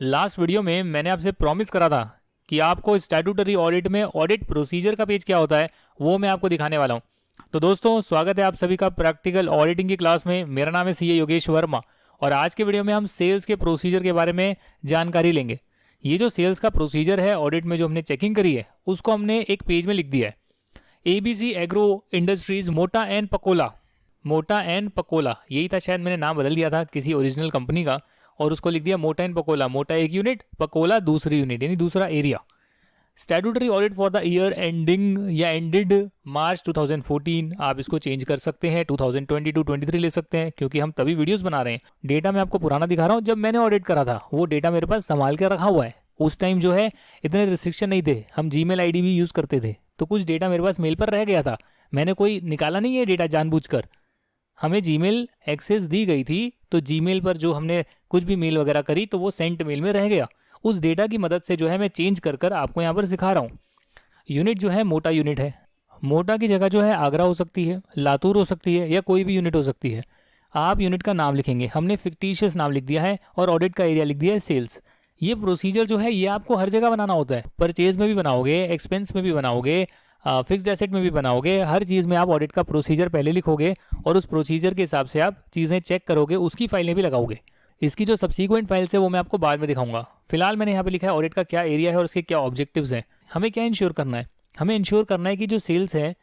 Last video में मैंने आपसे प्रॉमिस करा था कि आपको स्टैट्यूटरी ऑडिट में ऑडिट प्रोसीजर का पेज क्या होता है वो मैं आपको दिखाने वाला हूँ। तो दोस्तों, स्वागत है आप सभी का प्रैक्टिकल ऑडिटिंग की क्लास में। मेरा नाम है सीए योगेश वर्मा और आज के वीडियो में हम सेल्स के प्रोसीजर के बारे में जानकारी लेंगे। ये जो सेल्स का प्रोसीजर है ऑडिट में जो हमने चेकिंग करी है उसको हमने एक पेज में लिख दिया है। एबीसी एग्रो इंडस्ट्रीज मोटा एंड पकोला, मोटा एंड पकोला यही था, शायद मैंने नाम बदल दिया था किसी ओरिजिनल कंपनी का और उसको लिख दिया मोटा एंड पकोला। मोटा एक यूनिट, पकोला दूसरी यूनिट यानी दूसरा area. Statutory audit for the year ending या एंडेड मार्च 2014, आप इसको चेंज कर सकते हैं 2022-23 ले सकते हैं क्योंकि हम तभी वीडियोस बना रहे हैं। डेटा मैं आपको पुराना दिखा रहा हूँ, जब मैंने ऑडिट करा था वो डेटा मेरे पास संभाल के रखा हुआ है। उस टाइम जो है इतने रिस्ट्रिक्शन नहीं थे, हम जीमेल आईडी भी यूज़ करते थे, तो कुछ डेटा मेरे पास मेल पर रह गया था। मैंने कोई निकाला नहीं है डेटा जानबूझकर, हमें जीमेल एक्सेस दी गई थी तो जीमेल पर जो हमने कुछ भी मेल वगैरह करी तो वो सेंट मेल में रह गया। उस डेटा की मदद से जो है मैं चेंज कर कर आपको यहाँ पर सिखा रहा हूँ। यूनिट जो है मोटा यूनिट है, मोटा की जगह जो है आगरा हो सकती है, लातूर हो सकती है या कोई भी यूनिट हो सकती है। आप यूनिट का नाम लिखेंगे, हमने फिक्टिशियस नाम लिख दिया है और ऑडिट का एरिया लिख दिया है सेल्स। ये प्रोसीजर जो है ये आपको हर जगह बनाना होता है, परचेज में भी बनाओगे, एक्सपेंस में भी बनाओगे, फिक्स्ड एसेट में भी बनाओगे, हर चीज़ में आप ऑडिट का प्रोसीजर पहले लिखोगे और उस प्रोसीजर के हिसाब से आप चीज़ें चेक करोगे, उसकी फाइलें भी लगाओगे। इसकी जो सब्सीक्वेंट फाइल्स है वो मैं आपको बाद में दिखाऊंगा। फिलहाल मैंने यहाँ पे लिखा है ऑडिट का क्या एरिया है और उसके क्या ऑब्जेक्टिव्स हैं। हमें क्या इंश्योर करना है? हमें इंश्योर करना है कि जो सेल्स है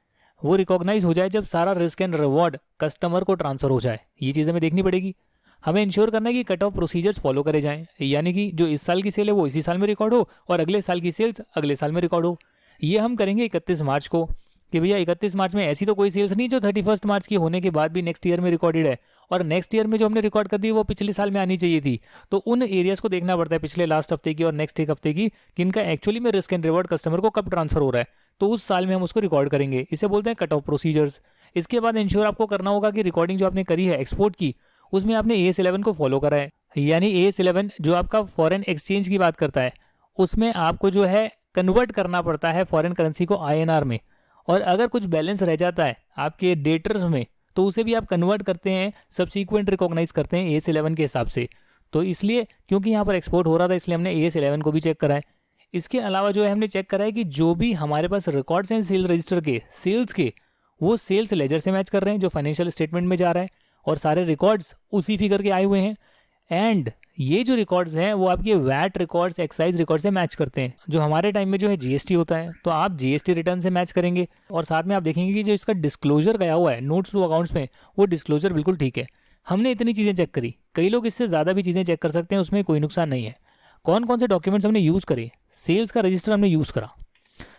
वो रिकॉग्नाइज हो जाए जब सारा रिस्क एंड रिवॉर्ड कस्टमर को ट्रांसफर हो जाए। ये चीज़ हमें देखनी पड़ेगी। हमें इंश्योर करना है कि कट ऑफ प्रोसीजर्स फॉलो करे जाएं, यानी कि जो इस साल की सेल है वो इसी साल में रिकॉर्ड हो और अगले साल की सेल्स अगले साल में रिकॉर्ड हो। ये हम करेंगे 31 मार्च को कि भैया 31 मार्च में ऐसी तो कोई सेल्स नहीं जो 31 मार्च की होने के बाद भी नेक्स्ट ईयर में रिकॉर्डेड है, और नेक्स्ट ईयर में जो हमने रिकॉर्ड कर दी वो पिछले साल में आनी चाहिए थी। तो उन एरियाज को देखना पड़ता है पिछले लास्ट हफ्ते की और नेक्स्ट एक हफ्ते की, कि इनका एक्चुअली में रिस्क एंड रिवॉर्ड कस्टमर को कब ट्रांसफर हो रहा है, तो उस साल में हम उसको रिकॉर्ड करेंगे। इसे बोलते हैं कट ऑफ प्रोसीजर्स। इसके बाद इंश्योर आपको करना होगा कि रिकॉर्डिंग जो आपने करी है एक्सपोर्ट की उसमें आपने AS11 को फॉलो करा है, यानी AS11 जो आपका फॉरेन एक्सचेंज की बात करता है उसमें आपको जो है कन्वर्ट करना पड़ता है फॉरेन करेंसी को INR में, और अगर कुछ बैलेंस रह जाता है आपके डेटर्स में तो उसे भी आप कन्वर्ट करते हैं, सब्सीक्वेंट रिकॉग्नाइज करते हैं AS11 के हिसाब से। तो इसलिए क्योंकि यहाँ पर एक्सपोर्ट हो रहा था इसलिए हमने AS11 को भी चेक करा है। इसके अलावा जो है हमने चेक करा है कि जो भी हमारे पास रिकॉर्ड्स हैं सेल रजिस्टर के सेल्स के, वो सेल्स लेजर से मैच कर रहे हैं जो फाइनेंशियल स्टेटमेंट में जा रहा है, और सारे रिकॉर्ड्स उसी फिगर के आए हुए हैं। एंड ये जो रिकॉर्ड्स हैं वो आपके वैट रिकॉर्ड्स, एक्साइज रिकॉर्ड से मैच करते हैं, जो हमारे टाइम में जो है GST होता है, तो आप GST रिटर्न से मैच करेंगे। और साथ में आप देखेंगे कि जो इसका डिस्क्लोजर गया हुआ है नोट्स टू अकाउंट्स में, वो डिस्क्लोजर बिल्कुल ठीक है। हमने इतनी चीज़ें चेक करी, कई लोग इससे ज़्यादा भी चीज़ें चेक कर सकते हैं, उसमें कोई नुकसान नहीं है। कौन कौन से डॉक्यूमेंट्स हमने यूज़ करे? सेल्स का रजिस्टर हमने यूज़ करा,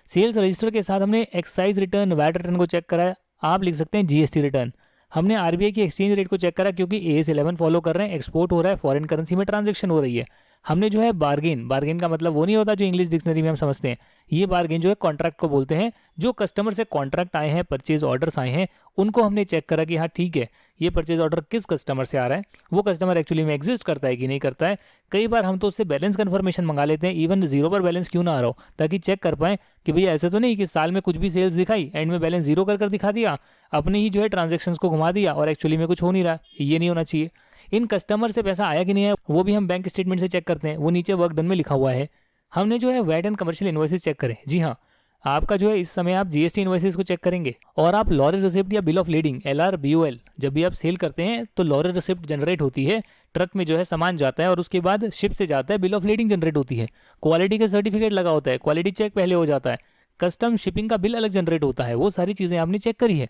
सेल्स रजिस्टर के साथ हमने एक्साइज रिटर्न, वैट रिटर्न को चेक करा है, आप लिख सकते हैं GST रिटर्न। हमने RBI की एक्सचेंज रेट को चेक करा क्योंकि AS11 फॉलो कर रहे हैं, एक्सपोर्ट हो रहा है, फॉरेन करेंसी में ट्रांजैक्शन हो रही है। हमने जो है बार्गेन का मतलब वो नहीं होता जो इंग्लिश डिक्शनरी में हम समझते हैं, ये बार्गेन जो है कॉन्ट्रैक्ट को बोलते हैं। जो कस्टमर से कॉन्ट्रैक्ट आए हैं, परचेज ऑर्डर्स आए हैं, उनको हमने चेक करा कि हाँ ठीक है ये परचेज ऑर्डर किस कस्टमर से आ रहा है, वो कस्टमर एक्चुअली में एग्जिस्ट करता है कि नहीं करता है। कई बार हम तो उससे बैलेंस कन्फर्मेशन मंगा लेते हैं, इवन जीरो पर बैलेंस क्यों ना आ रहा हो, ताकि चेक कर पाएं कि भैया ऐसे तो नहीं कि साल में कुछ भी सेल्स दिखाई एंड में बैलेंस जीरो कर दिखा दिया, अपने ही जो है ट्रांजेक्शन्स को घुमा दिया और एक्चुअली में कुछ हो नहीं रहा। ये नहीं होना चाहिए। इन कस्टमर से पैसा आया कि नहीं है वो भी हम बैंक स्टेटमेंट से चेक करते हैं, वो नीचे वर्क डन में लिखा हुआ है। हमने जो है VAT and commercial invoices check करें। जी हाँ, आपका जो है इस समय आप GST इन्वॉइसेस को चेक करेंगे, और आप लॉरी रिसिप्ट या bill of leading LR BOL जब भी आप सेल करते हैं तो लॉरी रिसिप्ट जनरेट होती है, ट्रक में जो है सामान जाता है और उसके बाद शिप से जाता है, बिल ऑफ लीडिंग जनरेट होती है, क्वालिटी का सर्टिफिकेट लगा होता है, क्वालिटी चेक पहले हो जाता है, कस्टम शिपिंग का बिल अलग जनरेट होता है। वो सारी चीज़ें आपने चेक करी है।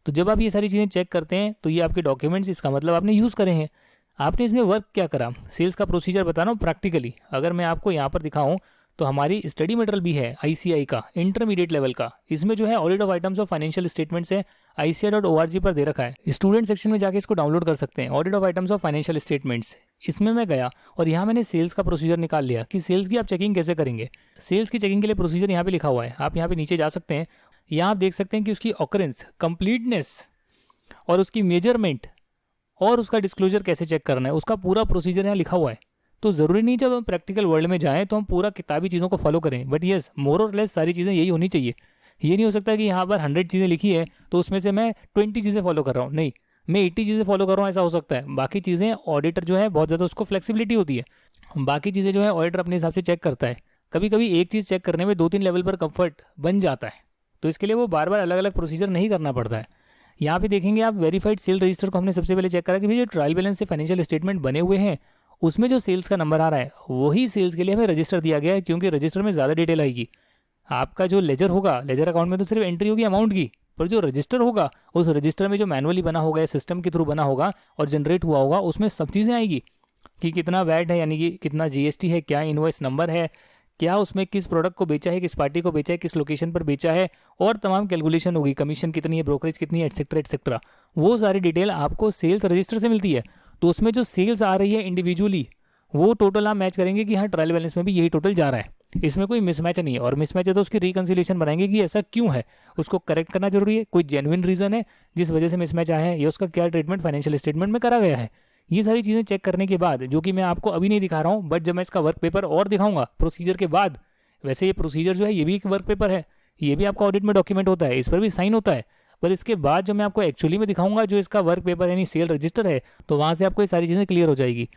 तो जब आप ये सारी चीज़ें चेक करते हैं तो ये आपके डॉक्यूमेंट्स, इसका मतलब आपने यूज़ करे हैं। आपने इसमें वर्क क्या करा? सेल्स का प्रोसीजर बता रहा हूँ प्रैक्टिकली। अगर मैं आपको यहाँ पर दिखाऊँ तो हमारी स्टडी मटेरियल भी है ICI का, इंटरमीडिएट लेवल का। इसमें जो है audit of items of financial statements है, ICI.org पर दे रखा है। स्टूडेंट सेक्शन में जाके इसको डाउनलोड कर सकते हैं, audit of items of financial statements. इसमें मैं गया और यहाँ मैंने सेल्स का प्रोसीजर निकाल लिया कि सेल्स की आप चेकिंग कैसे करेंगे। सेल्स की चेकिंग के लिए प्रोसीजर यहाँ पे लिखा हुआ है, आप यहाँ पे नीचे जा सकते हैं। यहाँ आप देख सकते हैं कि उसकी ऑकरेंस, कंप्लीटनेस और उसकी मेजरमेंट और उसका डिस्क्लोजर कैसे चेक करना है, उसका पूरा प्रोसीजर यहाँ लिखा हुआ है। तो ज़रूरी नहीं जब हम प्रैक्टिकल वर्ल्ड में जाएं तो हम पूरा किताबी चीज़ों को फॉलो करें, बट येस मोर और लेस सारी चीज़ें यही होनी चाहिए। ये नहीं हो सकता कि यहाँ पर 100 चीज़ें लिखी है तो उसमें से मैं 20 चीज़ें फॉलो कर रहा हूँ, नहीं मैं 80 चीज़ें फॉलो कर रहा हूँ, ऐसा हो सकता है। बाकी चीज़ें ऑडिटर जो है बहुत ज़्यादा उसको फ्लेक्सिबिलिटी होती है। बाकी चीज़ें जो है ऑडिटर अपने हिसाब से चेक करता है। कभी कभी एक चीज़ चेक करने में 2-3 लेवल पर कंफर्ट बन जाता है, तो इसके लिए वो बार बार अलग अलग प्रोसीजर नहीं करना पड़ता है। यहाँ पे देखेंगे आप, वेरीफाइड सेल रजिस्टर को हमने सबसे पहले चेक करा कि भाई जो ट्रायल बैलेंस से फाइनेंशियल स्टेटमेंट बने हुए हैं उसमें जो सेल्स का नंबर आ रहा है वही सेल्स के लिए हमें रजिस्टर दिया गया है, क्योंकि रजिस्टर में ज़्यादा डिटेल आएगी। आपका जो लेजर होगा, लेजर अकाउंट में तो सिर्फ एंट्री होगी अमाउंट की, पर जो रजिस्टर होगा उस रजिस्टर में जो मैनुअली बना होगा या सिस्टम के थ्रू बना होगा और जनरेट हुआ होगा उसमें सब चीज़ें आएगी कि कितना वैट है, यानी कि कितना जीएसटी है, क्या इनवॉइस नंबर है, क्या उसमें किस प्रोडक्ट को बेचा है, किस पार्टी को बेचा है, किस लोकेशन पर बेचा है, और तमाम कैलकुलेशन होगी, कमीशन कितनी है, ब्रोकरेज कितनी है, एटसेट्रा एटसेट्रा। वो सारी डिटेल आपको सेल्स रजिस्टर से मिलती है। तो उसमें जो सेल्स आ रही है इंडिविजुअली वो टोटल आप मैच करेंगे कि हाँ ट्रायल बैलेंस में भी यही टोटल जा रहा है, इसमें कोई मिसमैच नहीं है। और मिसमैच है तो उसकी रिकन्सिलेशन बनाएंगे कि ऐसा क्यों है, उसको करेक्ट करना जरूरी है, कोई जेन्युइन रीज़न है जिस वजह से मिसमैच आया है, या उसका क्या ट्रीटमेंट फाइनेंशियल स्टेटमेंट में करा गया है। ये सारी चीज़ें चेक करने के बाद, जो कि मैं आपको अभी नहीं दिखा रहा हूँ, बट जब मैं इसका वर्क पेपर और दिखाऊंगा प्रोसीजर के बाद, वैसे ये प्रोसीजर जो है ये भी एक वर्क पेपर है, ये भी आपका ऑडिट में डॉक्यूमेंट होता है, इस पर भी साइन होता है, पर इसके बाद जो मैं आपको एक्चुअली में दिखाऊंगा जो इसका वर्क पेपर यानी सेल रजिस्टर है, तो वहाँ से आपको ये सारी चीज़ें क्लियर हो जाएगी।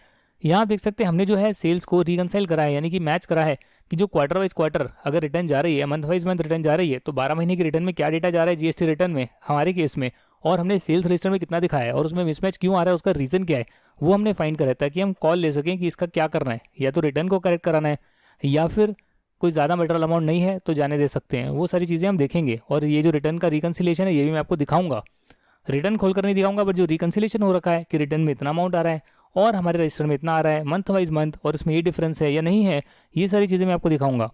यहाँ देख सकते हैं हमने जो है सेल्स को रिकनसाइल करा है, यानी कि मैच करा है कि जो क्वार्टर वाइज क्वार्टर अगर रिटर्न जा रही है, मंथ वाइज मंथ रिटर्न जा रही है, तो 12 महीने की रिटर्न में क्या डेटा जा रहा है जीएसटी रिटर्न में हमारे केस में, और हमने सेल्स रजिस्टर में कितना दिखाया है और उसमें मिसमैच क्यों आ रहा है, उसका रीज़न क्या है, वो हमने फाइंड करा है, ताकि हम कॉल ले सकें कि इसका क्या करना है, या तो रिटर्न को करेक्ट कराना है, या फिर कोई ज़्यादा मटेरियल अमाउंट नहीं है तो जाने दे सकते हैं। वो सारी चीज़ें हम देखेंगे। और ये जो रिटर्न का रिकन्सिलेशन है ये भी मैं आपको दिखाऊंगा, रिटर्न खोल कर नहीं दिखाऊंगा, बट जो रिकन्सिलेशन हो रखा है कि रिटर्न में इतना अमाउंट आ रहा है और हमारे रजिस्टर में इतना आ रहा है मंथ वाइज मंथ, और इसमें ये डिफरेंस है या नहीं है, ये सारी चीज़ें मैं आपको दिखाऊंगा।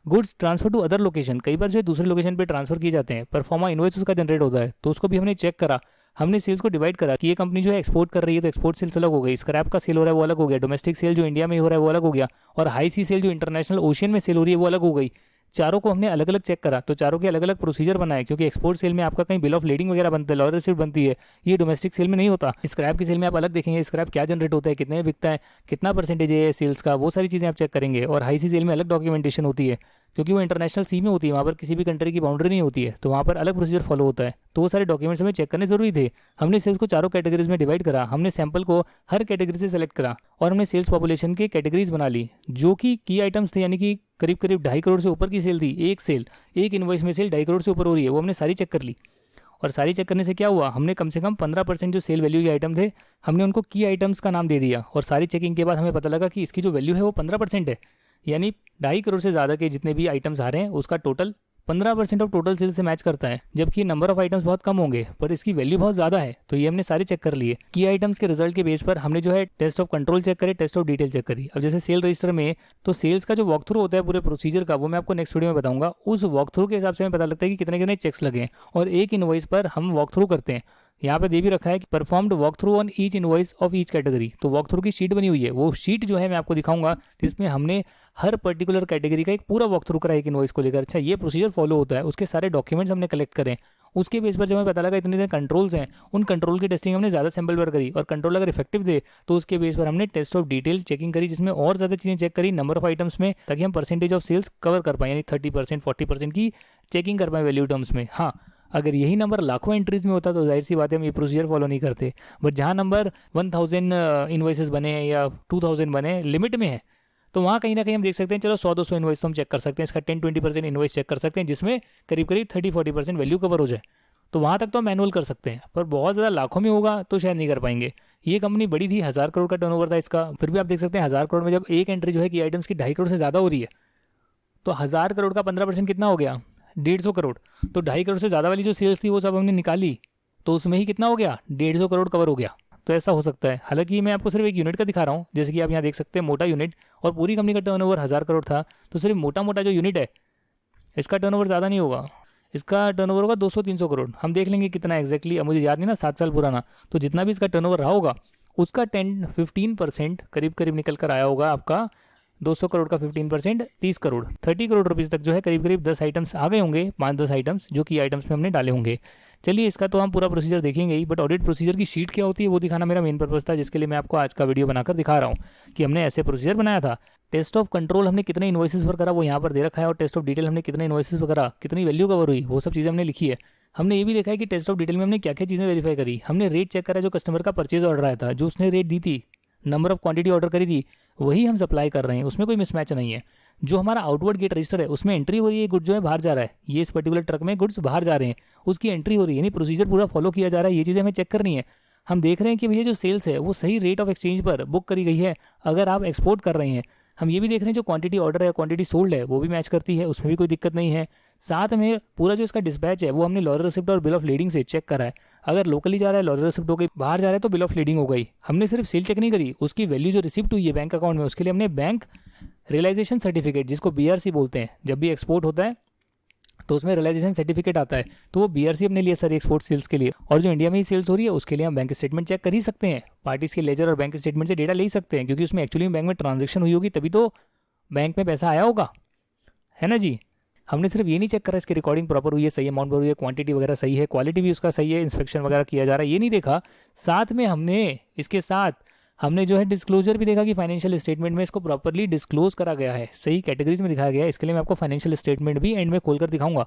Goods transfer to other location, कई बार जो है दूसरे लोकेशन पे ट्रांसफर किए जाते हैं, परफॉर्मा इनवॉइस उसका जनरेट होता है, तो उसको भी हमने चेक करा। हमने सेल्स को डिवाइड करा कि ये कंपनी जो है एक्सपोर्ट कर रही है तो एक्सपोर्ट सेल्स अलग हो गई, स्क्रैप का सेल हो रहा है वो अलग हो गया, डोमेस्टिक सेल जो इंडिया में हो रहा है वो अलग हो गया, और हाई सी सेल जो इंटरनेशनल ओशियन में सेल हो रही है वो अलग हो गई। चारों को हमने अलग अलग चेक करा, तो चारों के अलग अलग प्रोसीजर बनाए, क्योंकि एक्सपोर्ट सेल में आपका कहीं बिल ऑफ लेडिंग वगैरह बनता है, लॉयर रिसिप्ट बनती है, ये डोमेस्टिक सेल में नहीं होता। स्क्रैप की सेल में आप अलग देखेंगे स्क्रैप क्या जनरेट होता है, कितने बिकता है, कितना परसेंटेज है सेल्स का, वो सारी चीज़ें आप चेक करेंगे। और हाई सी सेल में अलग डॉक्यूमेंटेशन होती है, क्योंकि वो इंटरनेशनल सी में होती है, वहाँ पर किसी भी कंट्री की बाउंड्री नहीं होती है, तो वहाँ पर अलग प्रोसीजर फॉलो होता है, तो वो सारे डॉक्यूमेंट्स हमें चेक करने जरूरी थे। हमने सेल्स को चारों कैटेगरीज में डिवाइड करा, हमने सैंपल को हर कैटेगरी से सेलेक्ट करा, और हमने सेल्स पॉपुलेशन की कैटेगरीज बना ली, जो कि की आइटम्स थे, यानी कि करीब करीब 2.5 करोड़ से ऊपर की सेल थी। एक इनवॉइस में सेल 2.5 करोड़ से ऊपर हो रही है, वो हमने सारी चेक कर ली। और सारी चेक करने से क्या हुआ, हमने कम से कम 15% जो सेल वैल्यू के आइटम थे हमने उनको की आइटम्स का नाम दे दिया, और सारी चेकिंग के बाद हमें पता लगा कि इसकी जो वैल्यू है वो 15% है, यानी 2.5 करोड़ से ज़्यादा के जितने भी आइटम्स आ रहे हैं उसका टोटल 15% ऑफ टोटल सेल से मैच करता है, जबकि नंबर ऑफ आइटम्स बहुत कम होंगे पर इसकी वैल्यू बहुत ज़्यादा है। तो ये हमने सारे चेक कर लिए। की आइटम्स के रिजल्ट के बेस पर हमने जो है टेस्ट ऑफ कंट्रोल चेक करे, टेस्ट ऑफ डिटेल चेक करी। अब जैसे सेल रजिस्टर में तो सेल्स का जो वॉक थ्रू होता है पूरे प्रोसीजर का, वो मैं आपको नेक्स्ट वीडियो में बताऊंगा। उस वॉक थ्रू के हिसाब से हमें पता लगता है कि कितने कितने चेक्स लगे, और एक इनवॉइस पर हम वॉक थ्रू करते हैं। यहाँ पे ये भी रखा है कि performed walk through on each invoice of each category, तो वॉक थ्रू की शीट बनी हुई है, वो शीट जो है मैं आपको दिखाऊंगा, जिसमें हमने हर पर्टिकुलर कैटेगरी का एक पूरा वॉक थ्रू करा एक इनवॉइस को लेकर। अच्छा ये प्रोसीजर फॉलो होता है, उसके सारे डॉक्यूमेंट्स हमने कलेक्ट करें, उसके बेस पर जब हमें पता लगा इतने इतने कंट्रोल्स हैं, उन कंट्रोल की टेस्टिंग हमने ज़्यादा सैंपल पर करी, और कंट्रोल अगर इफेक्टिव थे तो उसके बेस पर हमने टेस्ट ऑफ डिटेल चेकिंग करी, जिसमें और ज़्यादा चीज़ें चेक करी नंबर ऑफ आइटम्स में, ताकि हम परसेंटेज ऑफ सेल्स कवर कर पाएँ, यानी 30% 40% की चेकिंग कर पाएँ वैल्यू टर्म्स में। हाँ, अगर यही नंबर लाखों एंट्रीज में होता तो जाहिर सी बात है हम ये प्रोसीजर फॉलो नहीं करते, बट जहाँ नंबर 1000 इन्वॉइसेस बने या 2000 बने लिमिट में है, तो वहाँ कहीं ना कहीं हम देख सकते हैं चलो 100-200 इन्वॉइस तो हम चेक कर सकते हैं, इसका 10-20% इन्वॉइस चेक कर सकते हैं, जिसमें करीब करीब 30-40% वैल्यू कवर हो जाए, तो वहाँ तक तो हम मैनुअल कर सकते हैं। पर बहुत ज़्यादा लाखों में होगा तो शायद नहीं कर पाएंगे। ये कंपनी बड़ी थी, 1000 करोड़ का टर्नओवर था इसका, फिर भी आप देख सकते हैं 1000 करोड़ में जब एक एंट्री जो है कि आइटम्स की 2.5 करोड़ से ज़्यादा हो रही है, तो 1000 करोड़ का 15% कितना हो गया, 150 करोड़। तो 2.5 करोड़ से ज़्यादा वाली जो सेल्स थी वो सब हमने निकाली, तो उसमें ही कितना हो गया, 150 करोड़ कवर हो गया। तो ऐसा हो सकता है। हालांकि मैं आपको सिर्फ एक यूनिट का दिखा रहा हूँ, जैसे कि आप यहाँ देख सकते हैं मोटा यूनिट, और पूरी कंपनी का टर्नओवर 1000 करोड़ था, तो सिर्फ मोटा मोटा जो यूनिट है इसका टर्नओवर ज़्यादा नहीं होगा, इसका टर्नओवर होगा 200-300 करोड़। हम देख लेंगे कितना एग्जैक्टली, अब मुझे याद नहीं ना, 7 साल पुराना, तो जितना भी इसका टर्नओवर रहा होगा उसका 10-15% करीब करीब निकल कर आया होगा आपका 200 करोड़ का 15% 30 करोड़ 30 करोड़ रुपीज़ तक जो है करीब करीब 10 आइटम्स आ गए होंगे, 5-10 आइटम्स जो कि आइटम्स में हमने डाले होंगे। चलिए इसका तो हम पूरा प्रोसीजर देखेंगे ही, बट ऑडिट प्रोसीजर की शीट क्या होती है वो दिखाना मेरा मेन पर्पस था, जिसके लिए मैं आपको आज का वीडियो बनाकर दिखा रहा हूँ कि हमने ऐसे प्रोसीजर बनाया था। टेस्ट ऑफ कंट्रोल हमने कितने इन्वॉइसेस पर करा वो यहाँ पर दे रखा है, और टेस्ट ऑफ डिटेल हमने कितने इन्वॉइसेस पर करा, कितनी वैल्यू कवर हुई, वो सब चीज़ें हमने लिखी है। हमने ये भी देखा है कि टेस्ट ऑफ डिटेल में हमने क्या क्या चीज़ें वेरीफाई करी। हमने रेट चेक करा, जो कस्टमर का परचेज ऑर्डर आया था, जो उसने रेट दी थी, नंबर ऑफ क्वांटिटी ऑर्डर करी थी, वही हम सप्लाई कर रहे हैं, उसमें कोई मिसमैच नहीं है। जो हमारा आउटवर्ड गेट रजिस्टर है उसमें एंट्री हो रही है, गुड जो है बाहर जा रहा है, ये इस पर्टिकुलर ट्रक में गुड्स बाहर जा रहे हैं, उसकी एंट्री हो रही है, यानी प्रोसीजर पूरा फॉलो किया जा रहा है। ये चीज़ें हमें चेक करनी है। हम देख रहे हैं कि भैया जो सेल्स है वो सही रेट ऑफ एक्सचेंज पर बुक करी गई है अगर आप एक्सपोर्ट कर रहे हैं। हम ये भी देख रहे हैं जो क्वांटिटी ऑर्डर है, क्वांटिटी सोल्ड है, वो भी मैच करती है, उसमें भी कोई दिक्कत नहीं है। साथ में पूरा जो इसका डिस्पैच है वो हमने लॉरी रिसिप्ट और बिल ऑफ लीडिंग से चेक करा है। अगर लोकली जा रहा है लॉरी रिसिप्ट हो गई, बाहर जा रहा है तो बिल ऑफ लीडिंग हो गई। हमने सिर्फ सेल चेक नहीं करी, उसकी वैल्यू जो रिसिप्ट हुई है बैंक अकाउंट में, उसके लिए हमने बैंक रियलाइजेशन सर्टिफिकेट, जिसको BRC बोलते हैं, जब भी एक्सपोर्ट होता है तो उसमें रियलाइजेशन सर्टिफिकेट आता है, तो वो BRC अपने लिए सारी एक्सपोर्ट सेल्स के लिए। और जो इंडिया में ही सेल्स हो रही है उसके लिए हम बैंक स्टेटमेंट चेक कर ही सकते हैं, पार्टीज के लेजर और बैंक स्टेटमेंट से डेटा ले ही सकते हैं, क्योंकि उसमें एक्चुअली बैंक में ट्रांजेक्शन हुई होगी तभी तो बैंक में पैसा आया होगा, है ना जी। हमने सिर्फ ये नहीं चेक करा इसकी रिकॉर्डिंग प्रॉपर हुई है, सही अमाउंट पर हुई है, क्वांटिटी वगैरह सही है, क्वालिटी भी उसका सही है, इंस्पेक्शन वगैरह किया जा रहा है, ये नहीं देखा। साथ में हमने इसके साथ हमने जो है डिस्क्लोजर भी देखा कि फाइनेंशियल स्टेटमेंट में इसको प्रॉपरली डिस्क्लोज करा गया है, सही कैटेगरीज में दिखाया गया है। इसके लिए मैं आपको फाइनेंशियल स्टेटमेंट भी एंड में खोलकर दिखाऊंगा।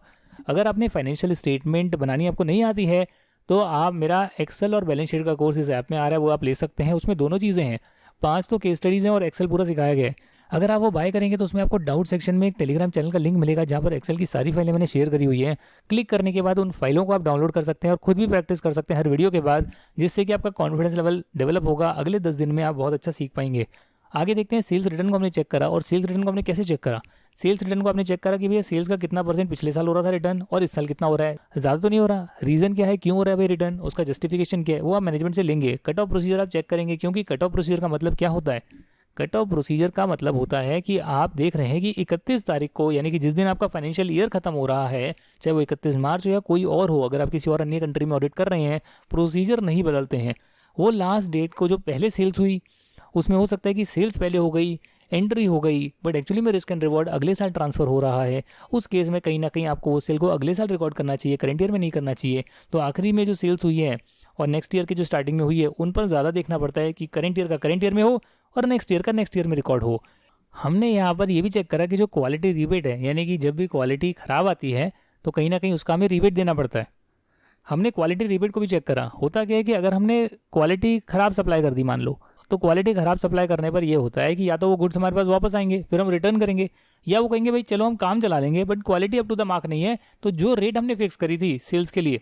अगर आपने फाइनेंशियल स्टेटमेंट बनानी आपको नहीं आती है तो आप मेरा एक्सेल और बैलेंस शीट का कोर्स इस ऐप में आ रहा है, वो आप ले सकते हैं। उसमें दोनों चीज़ें हैं, 5 तो केस स्टडीज़ हैं और एक्सेल पूरा सिखाया गया है। अगर आप वो बाय करेंगे तो उसमें आपको डाउट सेक्शन में एक टेलीग्राम चैनल का लिंक मिलेगा जहाँ पर एक्सेल की सारी फाइलें मैंने शेयर करी हुई हैं। क्लिक करने के बाद उन फाइलों को आप डाउनलोड कर सकते हैं और खुद भी प्रैक्टिस कर सकते हैं हर वीडियो के बाद, जिससे कि आपका कॉन्फिडेंस लेवल डेवलप होगा। अगले 10 दिन में आप बहुत अच्छा सीख पाएंगे। आगे देखते हैं, सेल्स रिटर्न को हमने चेक करा। और सेल्स रिटर्न को हमने कैसे चेक करा? सेल्स रिटर्न को आपने चेक करा कि भैया सेल्स का कितना % पिछले साल हो रहा था रिटर्न और इस साल कितना हो रहा है। ज़्यादा तो नहीं हो रहा, रीज़न क्या है, क्यों हो रहा है भाई रिटर्न, उसका जस्टिफिकेशन क्या है, वो आप मैनेजमेंट से लेंगे। कट ऑफ प्रोसीजर आप चेक करेंगे, क्योंकि कट ऑफ प्रोसीजर का मतलब क्या होता है? कट ऑफ प्रोसीजर का मतलब होता है कि आप देख रहे हैं कि 31 तारीख को, यानी कि जिस दिन आपका फाइनेंशियल ईयर खत्म हो रहा है, चाहे वो 31 मार्च हो या कोई और हो, अगर आप किसी और अन्य कंट्री में ऑडिट कर रहे हैं, प्रोसीजर नहीं बदलते हैं। वो लास्ट डेट को जो पहले सेल्स हुई उसमें हो सकता है कि सेल्स पहले हो गई, एंट्री हो गई, बट एक्चुअली में रिस्क एंड रिवॉर्ड अगले साल ट्रांसफर हो रहा है। उस केस में कहीं ना कहीं आपको वो सेल को अगले साल रिकॉर्ड करना चाहिए, करंट ईयर में नहीं करना चाहिए। तो आखिरी में जो सेल्स हुई है और नेक्स्ट ईयर की जो स्टार्टिंग में हुई है, उन पर ज़्यादा देखना पड़ता है कि करंट ईयर का करंट ईयर में हो और नेक्स्ट ईयर का नेक्स्ट ईयर में रिकॉर्ड हो। हमने यहाँ पर ये भी चेक करा कि जो क्वालिटी रिबेट है, यानी कि जब भी क्वालिटी ख़राब आती है तो कहीं ना कहीं उसका हमें रिबेट देना पड़ता है। हमने क्वालिटी रिबेट को भी चेक करा। होता क्या है कि अगर हमने क्वालिटी ख़राब सप्लाई कर दी मान लो, तो क्वालिटी ख़राब सप्लाई करने पर ये होता है कि या तो वो गुड्स हमारे पास वापस आएंगे, फिर हम रिटर्न करेंगे, या वो कहेंगे भाई चलो हम काम चला लेंगे but quality up to the mark नहीं है। तो जो रेट हमने फिक्स करी थी सेल्स के लिए,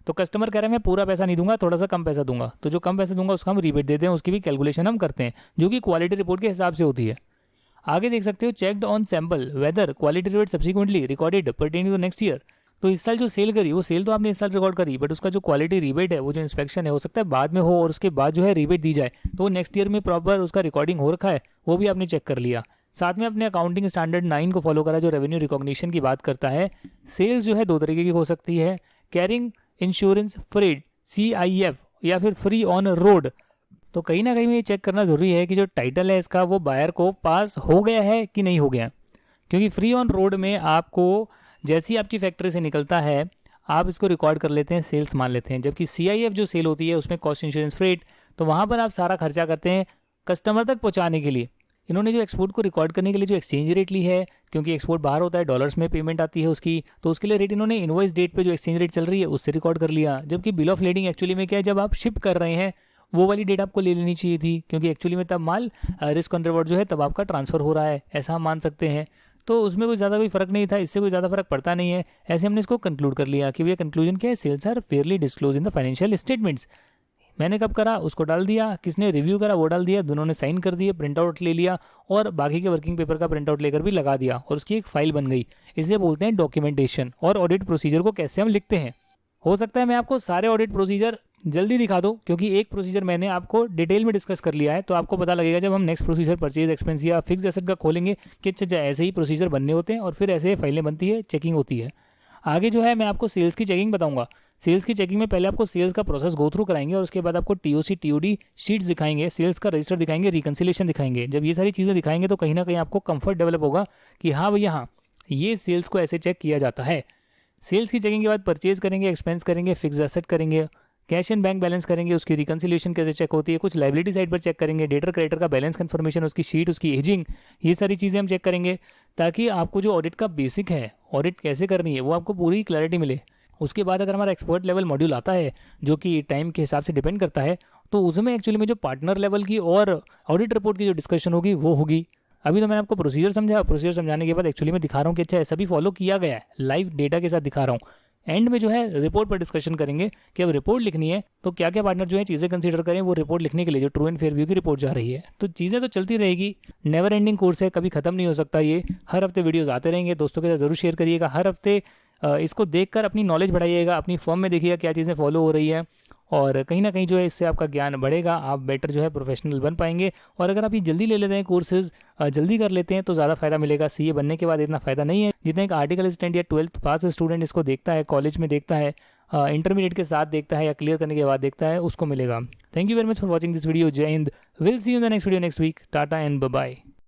तो कस्टमर कह रहे हैं मैं पूरा पैसा नहीं दूंगा, थोड़ा सा कम पैसा दूंगा, तो जो कम पैसा दूंगा उसका हम रिबेट देते हैं, उसकी भी कैलकुलेशन हम करते हैं, जो कि क्वालिटी रिपोर्ट के हिसाब से होती है। आगे देख सकते हो, checked on sample whether quality rebate subsequently recorded pertaining to next year. तो इस साल जो सेल करी वो सेल तो आपने इस साल रिकॉर्ड करी, बट उसका जो क्वालिटी रिबेट है, वो जो इंस्पेक्शन है, हो सकता है बाद में हो और उसके बाद जो है रिबेट दी जाए, तो वो नेक्स्ट ईयर में प्रॉपर उसका रिकॉर्डिंग हो रखा है, वो भी आपने चेक कर लिया। साथ में अपने अकाउंटिंग स्टैंडर्ड 9 को फॉलो करा, जो रेवेन्यू रिकॉग्निशन की बात करता है। सेल्स जो है 2 तरीके की हो सकती है, कैरिंग इंश्योरेंस फ्रेड CIF या फिर फ्री ऑन रोड। तो कहीं ना कहीं में ये चेक करना ज़रूरी है कि जो टाइटल है इसका वो बायर को पास हो गया है कि नहीं हो गया, क्योंकि फ्री ऑन रोड में आपको जैसे ही आपकी फैक्ट्री से निकलता है आप इसको रिकॉर्ड कर लेते हैं, सेल्स मान लेते हैं। जबकि CIF जो सेल होती है उसमें कॉस्ट इंश्योरेंस फ्रेट, तो वहाँ पर आप सारा खर्चा करते हैं कस्टमर तक पहुँचाने के लिए। इन्होंने जो एक्सपोर्ट को रिकॉर्ड करने के लिए जो एक्सचेंज रेट ली है, क्योंकि एक्सपोर्ट बाहर होता है, डॉलर्स में पेमेंट आती है उसकी, तो उसके लिए रेट इन्होंने इनवॉइस डेट पे जो एक्सचेंज रेट चल रही है उससे रिकॉर्ड कर लिया। जबकि बिल ऑफ लीडिंग एक्चुअली में क्या है, जब आप शिप कर रहे हैं वो वाली डेट आपको ले लेनी चाहिए थी, क्योंकि एक्चुअली में तब माल रिस्क ऑन रिवॉर्ड जो है तब आपका ट्रांसफर हो रहा है, ऐसा हम मान सकते हैं। तो उसमें कोई ज़्यादा कोई फ़र्क नहीं था, इससे कोई ज़्यादा फर्क पड़ता नहीं है। ऐसे हमने इसको कंक्लूड कर लिया कि भैया कंक्लूजन क्या है, sales are fairly disclose in the financial statements. मैंने कब करा उसको डाल दिया, किसने रिव्यू करा वो डाल दिया, दोनों ने साइन कर दिए, प्रिंट आउट ले लिया और बाकी के वर्किंग पेपर का प्रिंट आउट लेकर भी लगा दिया और उसकी एक फाइल बन गई। इसे बोलते हैं डॉक्यूमेंटेशन। और ऑडिट प्रोसीजर को कैसे हम लिखते हैं, हो सकता है मैं आपको सारे ऑडिट प्रोसीजर जल्दी दिखा दूं, क्योंकि एक प्रोसीजर मैंने आपको डिटेल में डिस्कस कर लिया है, तो आपको पता लगेगा जब हम नेक्स्ट प्रोसीजर परचेज एक्सपेंस या फिक्स एसेट का खोलेंगे कि अच्छा ऐसे ही प्रोसीजर बनने होते हैं और फिर ऐसे फाइलें बनती है, चेकिंग होती है। आगे जो है मैं आपको सेल्स की चेकिंग बताऊंगा। सेल्स की चेकिंग में पहले आपको सेल्स का प्रोसेस गो थ्रू कराएंगे और उसके बाद आपको TOC TOD शीट्स दिखाएंगे, सेल्स का रजिस्टर दिखाएंगे, रिकन्सिलेशन दिखाएंगे। जब ये सारी चीज़ें दिखाएंगे तो कहीं ना कहीं आपको कंफर्ट डेवलप होगा कि हाँ भैया हाँ, ये सेल्स को ऐसे चेक किया जाता है। सेल्स की चेकिंग के बाद परचेज करेंगे, एक्सपेंस करेंगे, फिक्स एसेट करेंगे, कैश एंड बैंक बैलेंस करेंगे, उसकी रिकन्सिलेशन कैसे चेक होती है, कुछ लाइबिलिटी साइड पर चेक करेंगे, डेटर क्रेडिटर का बैलेंस कंफर्मेशन, उसकी शीट, उसकी एजिंग, ये सारी चीज़ें हम चेक करेंगे ताकि आपको जो ऑडिट का बेसिक है, ऑडिट कैसे करनी है, वो आपको पूरी क्लैरिटी मिले। उसके बाद अगर हमारा एक्सपर्ट लेवल मॉड्यूल आता है जो कि टाइम के हिसाब से डिपेंड करता है, तो उसमें एक्चुअली में जो पार्टनर लेवल की और ऑडिट रिपोर्ट की जो डिस्कशन होगी वो होगी। अभी तो मैंने आपको प्रोसीजर समझा, प्रोसीजर समझाने के बाद एक्चुअली मैं दिखा रहा हूँ कि अच्छा सभी फॉलो किया गया है, लाइव डेटा के साथ दिखा रहा हूँ। एंड में जो है रिपोर्ट पर डिस्कशन करेंगे कि अब रिपोर्ट लिखनी है तो क्या क्या पार्टनर जो है चीज़ें कंसीडर करें वो रिपोर्ट लिखने के लिए, जो ट्रू एंड फेयर व्यू की रिपोर्ट जा रही है। तो चीज़ें तो चलती रहेगी, नेवर एंडिंग कोर्स है, कभी खत्म नहीं हो सकता ये। हर हफ्ते वीडियोस आते रहेंगे, दोस्तों के साथ जरूर शेयर करिएगा। हर हफ्ते इसको देखकर अपनी नॉलेज बढ़ाइएगा, अपनी फॉर्म में देखिएगा क्या चीज़ें फॉलो हो रही है, और कहीं ना कहीं जो है इससे आपका ज्ञान बढ़ेगा, आप बेटर जो है प्रोफेशनल बन पाएंगे। और अगर आप ये जल्दी ले लेते हैं कोर्सेज, जल्दी कर लेते हैं तो ज़्यादा फायदा मिलेगा। सीए बनने के बाद इतना फ़ायदा नहीं है जितना एक आर्टिकल असिस्टेंट या 12th पास स्टूडेंट इसको देखता है, कॉलेज में देखता है, इंटरमीडिएट के साथ देखता है या क्लियर करने के बाद देखता है, उसको मिलेगा। Thank you very much for watching this video. जय Hind. Will see you in the next video next week. Tata and bye bye.